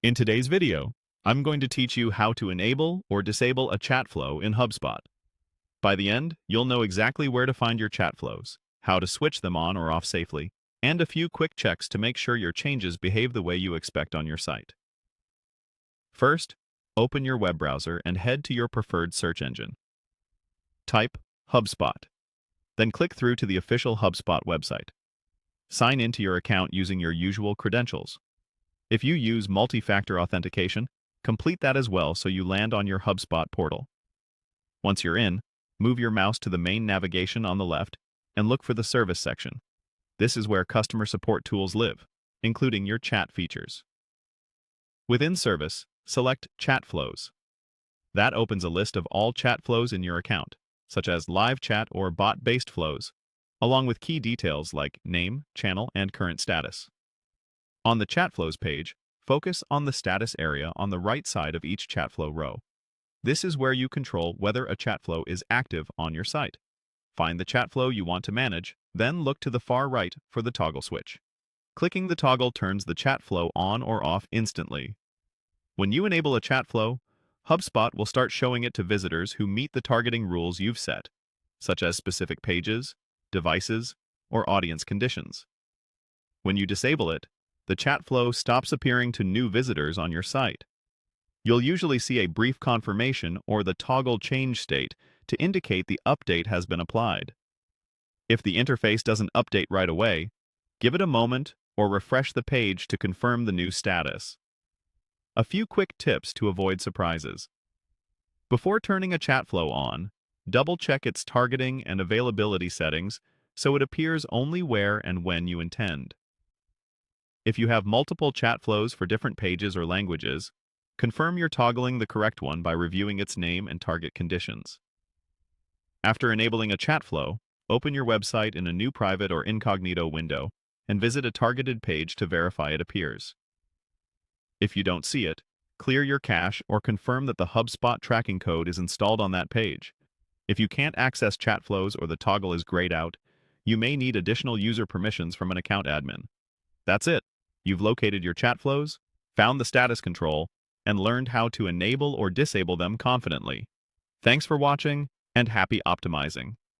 In today's video, I'm going to teach you how to enable or disable a chat flow in HubSpot. By the end, you'll know exactly where to find your chat flows, how to switch them on or off safely, and a few quick checks to make sure your changes behave the way you expect on your site. First, open your web browser and head to your preferred search engine. Type HubSpot, then click through to the official HubSpot website. Sign into your account using your usual credentials. If you use multi-factor authentication, complete that as well so you land on your HubSpot portal. Once you're in, move your mouse to the main navigation on the left and look for the Service section. This is where customer support tools live, including your chat features. Within Service, select Chatflows. That opens a list of all chat flows in your account, such as live chat or bot-based flows, along with key details like name, channel, and current status. On the Chatflows page, focus on the status area on the right side of each Chatflow row. This is where you control whether a Chatflow is active on your site. Find the Chatflow you want to manage, then look to the far right for the toggle switch. Clicking the toggle turns the Chatflow on or off instantly. When you enable a Chatflow, HubSpot will start showing it to visitors who meet the targeting rules you've set, such as specific pages, devices, or audience conditions. When you disable it, the chat flow stops appearing to new visitors on your site. You'll usually see a brief confirmation or the toggle change state to indicate the update has been applied. If the interface doesn't update right away, give it a moment or refresh the page to confirm the new status. A few quick tips to avoid surprises. Before turning a chat flow on, double-check its targeting and availability settings so it appears only where and when you intend. If you have multiple chat flows for different pages or languages, confirm you're toggling the correct one by reviewing its name and target conditions. After enabling a chat flow, open your website in a new private or incognito window and visit a targeted page to verify it appears. If you don't see it, clear your cache or confirm that the HubSpot tracking code is installed on that page. If you can't access chat flows or the toggle is grayed out, you may need additional user permissions from an account admin. That's it. You've located your chat flows, found the status control, and learned how to enable or disable them confidently. Thanks for watching, and happy optimizing.